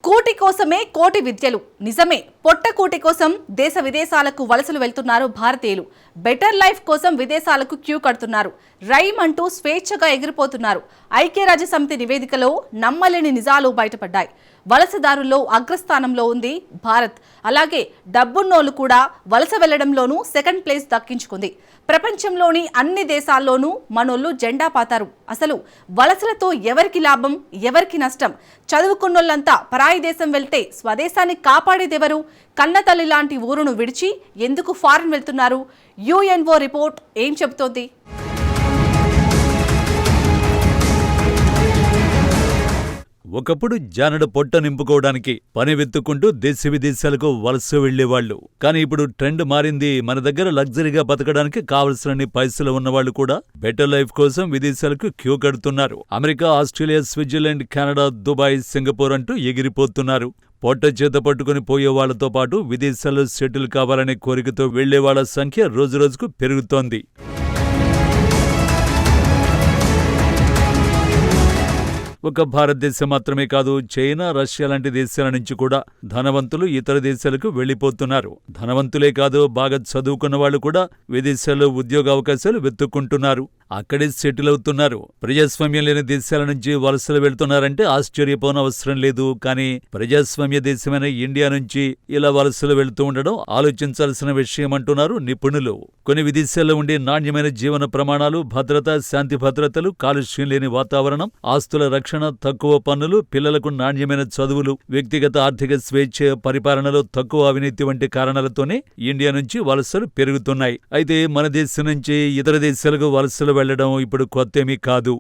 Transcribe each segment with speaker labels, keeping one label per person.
Speaker 1: కూటి కోసమే కోటి విద్యలు నిజమే. పొట్ట కూటి కోసం దేశ విదేశాలకు వలసలు వెళ్తున్నారు భారతీయులు. బెటర్ లైఫ్ కోసం విదేశాలకు క్యూ కడుతున్నారు. రైమ్ అంటూ స్వేచ్ఛగా ఎగిరిపోతున్నారు. ఐక్యరాజ్య సమితి నివేదికలో నమ్మలేని నిజాలు బయటపడ్డాయి. వలసదారుల్లో అగ్రస్థానంలో ఉంది భారత్. అలాగే డబ్బున్నోళ్లు కూడా వలస వెళ్లడంలోనూ సెకండ్ ప్లేస్ దక్కించుకుంది. ప్రపంచంలోని అన్ని దేశాల్లోనూ మనోళ్లు జెండా పాతారు. అసలు వలసలతో ఎవరికి లాభం, ఎవరికి నష్టం? చదువుకున్నోళ్ళంతా పరాయి దేశం వెళ్తే స్వదేశాన్ని కాపాడేదెవరు? కన్నతల్లి లాంటి ఊరును విడిచి ఎందుకు ఫారెన్ వెళ్తున్నారు? యుఎన్ఓ రిపోర్ట్ ఏం చెబుతోంది?
Speaker 2: ఒకప్పుడు జానడు పొట్ట నింపుకోవడానికి పని వెతుక్కుంటూ దేశ విదేశాలకు వలస వెళ్లేవాళ్లు. కానీ ఇప్పుడు ట్రెండ్ మారింది. మన దగ్గర లగ్జరీగా బతకడానికి కావలసినన్ని పైసలు ఉన్నవాళ్లు కూడా బెటర్ లైఫ్ కోసం విదేశాలకు క్యూ కడుతున్నారు. America, Australia, Switzerland, Canada, Dubai, Singapore అంటూ ఎగిరిపోతున్నారు. పొట్ట చేత పట్టుకుని పోయేవాళ్లతో పాటు విదేశాల్లో సెటిల్ కావాలనే కోరికతో వెళ్లేవాళ్ల సంఖ్య రోజురోజుకు పెరుగుతోంది. ఒక భారతదేశం మాత్రమే కాదు, చైనా, రష్యా లాంటి దేశాల నుంచి కూడా ధనవంతులు ఇతర దేశాలకు వెళ్లిపోతున్నారు. ధనవంతులే కాదు, బాగా చదువుకున్న వాళ్లు కూడా విదేశాల్లో ఉద్యోగావకాశాలు వెతుక్కుంటున్నారు. అక్కడే సెటిల్ అవుతున్నారు. ప్రజాస్వామ్యం లేని దేశాల నుంచి వలసలు వెళ్తున్నారంటే ఆశ్చర్యపోనవసరం లేదు. కానీ ప్రజాస్వామ్య దేశమైన ఇండియా నుంచి ఇలా వలసలు వెళ్తూ ఉండడం ఆలోచించాల్సిన విషయం అంటున్నారు నిపుణులు. కొన్ని విదేశాల్లో ఉండే నాణ్యమైన జీవన ప్రమాణాలు, భద్రత, శాంతి భద్రతలు, కాలుష్యం లేని వాతావరణం, ఆస్తుల రక్షణ, తక్కువ పన్నులు, పిల్లలకు నాణ్యమైన చదువులు, వ్యక్తిగత ఆర్థిక స్వేచ్ఛ, పరిపాలనలో తక్కువ అవినీతి వంటి కారణాలతోనే ఇండియా నుంచి వలసలు పెరుగుతున్నాయి. అయితే మన దేశం నుంచి ఇతర దేశాలకు వలసలు వెళ్లడం ఇప్పుడు కొత్తేమీ కాదు.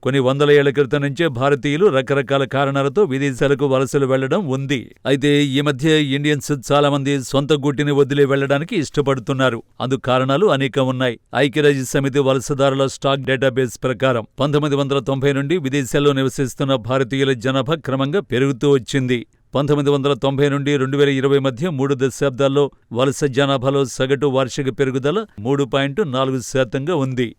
Speaker 2: కొన్ని వందల ఏళ్ల క్రితం నుంచే భారతీయులు రకరకాల కారణాలతో విదేశాలకు వలసలు వెళ్లడం ఉంది. అయితే ఈ మధ్య ఇండియన్స్ చాలా మంది సొంత గుట్టిని వదిలి వెళ్లడానికి ఇష్టపడుతున్నారు. అందుకు కారణాలు అనేకం ఉన్నాయి. ఐక్యరాజ్య సమితి వలసదారుల స్టాక్ డేటాబేస్ ప్రకారం 1990 నుండి విదేశాల్లో నివసిస్తున్న భారతీయుల జనాభా క్రమంగా పెరుగుతూ వచ్చింది. 1990 నుండి 2020 మధ్య 3 దశాబ్దాల్లో వలస జనాభాలో సగటు వార్షిక పెరుగుదల 3.4% ఉంది.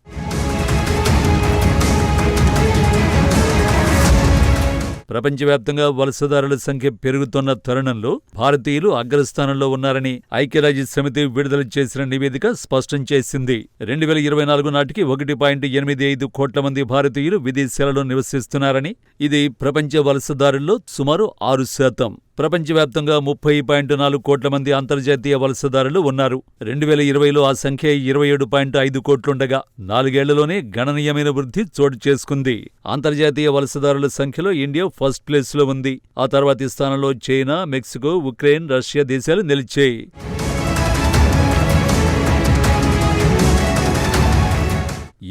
Speaker 2: ప్రపంచవ్యాప్తంగా వలసదారుల సంఖ్య పెరుగుతున్న తరుణంలో భారతీయులు అగ్రస్థానంలో ఉన్నారని ఐక్యరాజ్య సమితి విడుదల చేసిన నివేదిక స్పష్టం చేసింది. 2024 నాటికి 1.85 కోట్ల మంది భారతీయులు విదేశాలలో నివసిస్తున్నారని, ఇది ప్రపంచ వలసదారుల్లో సుమారు 6%. ప్రపంచవ్యాప్తంగా 30.4 కోట్ల మంది అంతర్జాతీయ వలసదారులు ఉన్నారు. 2020లో ఆ సంఖ్య 27.5 కోట్లుండగా 4 ఏళ్లలోనే గణనీయమైన వృద్ధి చోటు చేసుకుంది. అంతర్జాతీయ వలసదారుల సంఖ్యలో ఇండియా ఫస్ట్ ప్లేస్లో ఉంది. ఆ తర్వాతి స్థానంలో చైనా, మెక్సికో, ఉక్రెయిన్, రష్యా దేశాలు నిలిచాయి.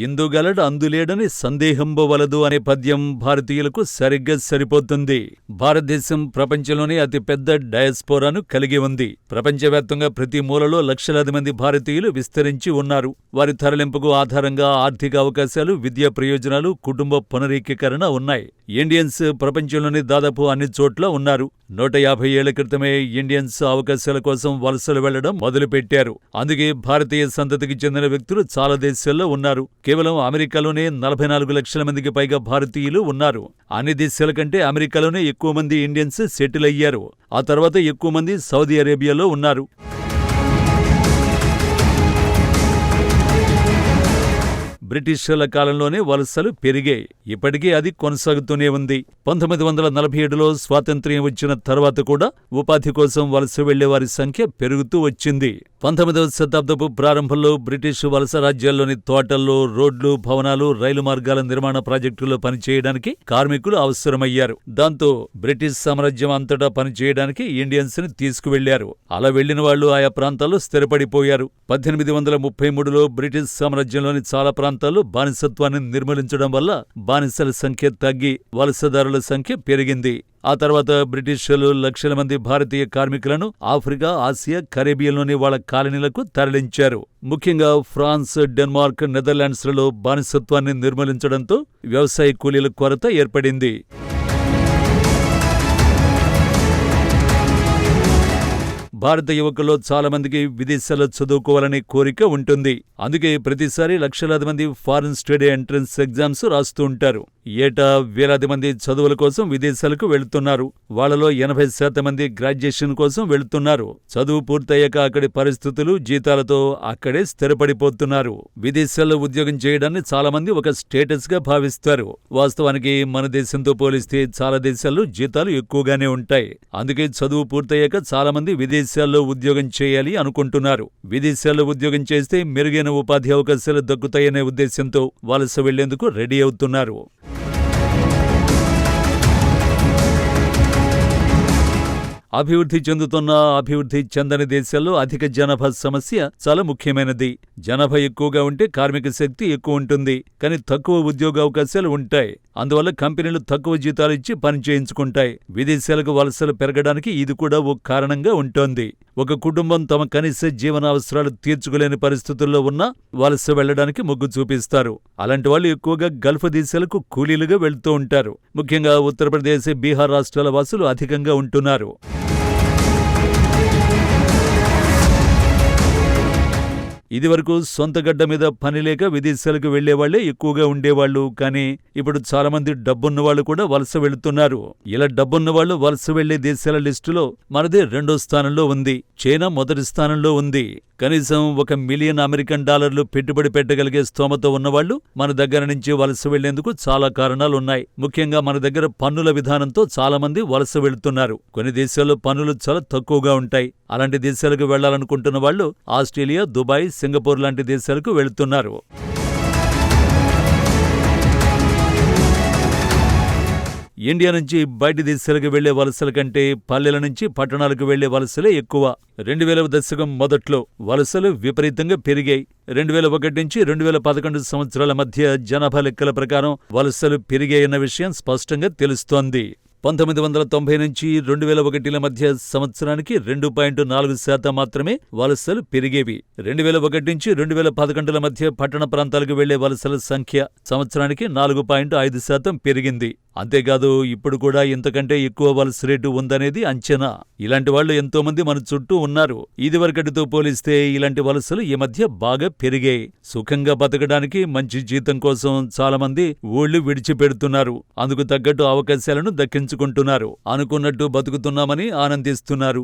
Speaker 2: ఇందుగలడు అందులేడని సందేహంబవలదు అనే పద్యం భారతీయులకు సరిగ్గా సరిపోతుంది. భారతదేశం ప్రపంచంలోనే అతిపెద్ద డయాస్పోరాను కలిగి ఉంది. ప్రపంచవ్యాప్తంగా ప్రతి మూలలో లక్షలాది మంది భారతీయులు విస్తరించి ఉన్నారు. వారి తరలింపుకు ఆధారంగా ఆర్థిక అవకాశాలు, విద్యా ప్రయోజనాలు, కుటుంబ పునరీకీకరణ ఉన్నాయి. ఇండియన్స్ ప్రపంచంలోని దాదాపు అన్ని చోట్ల ఉన్నారు. 150 ఏళ్ల క్రితమే ఇండియన్స్ అవకాశాల కోసం వలసలు వెళ్లడం మొదలుపెట్టారు. అందుకే భారతీయ సంతతికి చెందిన వ్యక్తులు చాలా దేశాల్లో ఉన్నారు. కేవలం అమెరికాలోనే 44 లక్షల మందికి పైగా భారతీయులు ఉన్నారు. అన్ని దేశాల కంటే అమెరికాలోనే ఎక్కువ మంది ఇండియన్స్ సెటిల్ అయ్యారు. ఆ తర్వాత ఎక్కువ మంది సౌదీ అరేబియాలో ఉన్నారు. బ్రిటిషర్ల కాలంలోనే వలసలు పెరిగాయి. ఇప్పటికీ అది కొనసాగుతూనే ఉంది. 1947లో స్వాతంత్ర్యం వచ్చిన తర్వాత కూడా ఉపాధి కోసం వలస వెళ్లేవారి సంఖ్య పెరుగుతూ వచ్చింది. 19వ శతాబ్దపు ప్రారంభంలో బ్రిటిష్ వలస రాజ్యాల్లోని తోటల్లో, రోడ్లు, భవనాలు, రైలు మార్గాల నిర్మాణ ప్రాజెక్టుల్లో పనిచేయడానికి కార్మికులు అవసరమయ్యారు. దాంతో బ్రిటిష్ సామ్రాజ్యం అంతటా పనిచేయడానికి ఇండియన్స్ ని తీసుకువెళ్లారు. అలా వెళ్లిన వాళ్లు ఆయా ప్రాంతాల్లో స్థిరపడిపోయారు. 1833లో బ్రిటిష్ సామ్రాజ్యంలోని చాలా ప్రాంతాల్లో బానిసత్వాన్ని నిర్మూలించడం వల్ల బానిసల సంఖ్య తగ్గి వలసదారుల సంఖ్య పెరిగింది. ఆ తర్వాత బ్రిటిషర్లు లక్షల మంది భారతీయ కార్మికులను ఆఫ్రికా, ఆసియా, కరేబియన్లోని వాళ్ల కాలనీలకు తరలించారు. ముఖ్యంగా ఫ్రాన్స్, డెన్మార్క్, నెదర్లాండ్స్లలో బానిసత్వాన్ని నిర్మూలించడంతో వ్యవసాయ కూలీల కొరత ఏర్పడింది. భారత యువకుల్లో చాలా మందికి విదేశాల్లో చదువుకోవాలనే కోరిక ఉంటుంది. అందుకే ప్రతిసారి లక్షలాది మంది ఫారిన్ స్టడీ ఎంట్రన్స్ ఎగ్జామ్స్ రాస్తూ ఉంటారు. ఏటా వేలాది మంది చదువుల కోసం విదేశాలకు వెళుతున్నారు. వాళ్లలో 80% మంది గ్రాడ్యుయేషన్ కోసం వెళుతున్నారు. చదువు పూర్తయ్యాక అక్కడి పరిస్థితులు, జీతాలతో అక్కడే స్థిరపడిపోతున్నారు. విదేశాల్లో ఉద్యోగం చేయడాన్ని చాలా మంది ఒక స్టేటస్ గా భావిస్తారు. వాస్తవానికి మన దేశంతో పోలిస్తే చాలా దేశాల్లో జీతాలు ఎక్కువగానే ఉంటాయి. అందుకే చదువు పూర్తయ్యాక చాలా మంది విదేశాల్లో ఉద్యోగం చేయాలి అనుకుంటున్నారు. విదేశాల్లో ఉద్యోగం చేస్తే మెరుగైన ఉపాధి అవకాశాలు దక్కుతాయనే ఉద్దేశంతో వలస వెళ్లేందుకు రెడీ అవుతున్నారు. అభివృద్ధి చెందుతున్న, అభివృద్ధి చెందని దేశాల్లో అధిక జనాభా సమస్య చాలా ముఖ్యమైనది. జనాభా ఎక్కువగా ఉంటే కార్మిక శక్తి ఎక్కువ ఉంటుంది, కానీ తక్కువ ఉద్యోగ అవకాశాలు ఉంటాయి. అందువల్ల కంపెనీలు తక్కువ జీతాలు ఇచ్చి పని చేయించుకుంటాయి. విదేశాలకు వలసలు పెరగడానికి ఇది కూడా ఓ కారణంగా ఉంటోంది. ఒక కుటుంబం తమ కనీస జీవనావసరాలు తీర్చుకోలేని పరిస్థితుల్లో ఉన్నా వలస వెళ్లడానికి మొగ్గు చూపిస్తారు. అలాంటి వాళ్ళు ఎక్కువగా గల్ఫ్ దేశాలకు కూలీలుగా వెళ్తూ ఉంటారు. ముఖ్యంగా ఉత్తరప్రదేశ్, బీహార్ రాష్ట్రాల వాసులు అధికంగా ఉంటున్నారు. ఇదివరకు సొంత గడ్డ మీద పనిలేక విదేశాలకు వెళ్లేవాళ్లే ఎక్కువగా ఉండేవాళ్లు. కానీ ఇప్పుడు చాలా మంది డబ్బున్నవాళ్లు కూడా వలస వెళుతున్నారు. ఇలా డబ్బున్నవాళ్లు వలస వెళ్లే దేశాల లిస్టులో మనదే 2వ స్థానంలో ఉంది. చైనా మొదటి స్థానంలో ఉంది. కనీసం $1 మిలియన్ అమెరికన్ పెట్టుబడి పెట్టగలిగే స్తోమత ఉన్నవాళ్లు మన దగ్గర నుంచి వలస వెళ్లేందుకు చాలా కారణాలున్నాయి. ముఖ్యంగా మన దగ్గర పన్నుల విధానంతో చాలా మంది వలస వెళుతున్నారు. కొన్ని దేశాల్లో పన్నులు చాలా తక్కువగా ఉంటాయి. అలాంటి దేశాలకు వెళ్లాలనుకుంటున్న వాళ్లు ఆస్ట్రేలియా, దుబాయ్, సింగపూర్ లాంటి దేశాలకు వెళుతున్నారు. ఇండియా నుంచి బయటి దేశాలకు వెళ్లే వలసల కంటే పల్లెల నుంచి పట్టణాలకు వెళ్లే వలసలే ఎక్కువ. 2000వ దశకం మొదట్లో వలసలు విపరీతంగా పెరిగాయి. 2001 నుంచి 2011 సంవత్సరాల మధ్య జనాభా లెక్కల ప్రకారం వలసలు పెరిగాయన్న విషయం స్పష్టంగా తెలుస్తోంది. 1990 నుంచి 2001ల మధ్య సంవత్సరానికి 2.4% మాత్రమే వలసలు పెరిగేవి. 2001 నుంచి 2011ల మధ్య పట్టణ ప్రాంతాలకు వెళ్లే వలసల సంఖ్య సంవత్సరానికి 4.5% పెరిగింది. అంతేకాదు, ఇప్పుడు కూడా ఇంతకంటే ఎక్కువ వలస రేటు ఉందనేది అంచనా. ఇలాంటి వాళ్లు ఎంతోమంది మన చుట్టూ ఉన్నారు. ఇదివరకటితో పోలిస్తే ఇలాంటి వలసలు ఈ మధ్య బాగా పెరిగాయి. సుఖంగా బతకడానికి, మంచి జీతం కోసం చాలా మంది ఊళ్లు విడిచిపెడుతున్నారు. అందుకు తగ్గట్టు అవకాశాలను దక్కించుకుంటున్నారు. అనుకున్నట్టు బతుకుతున్నామని ఆనందిస్తున్నారు.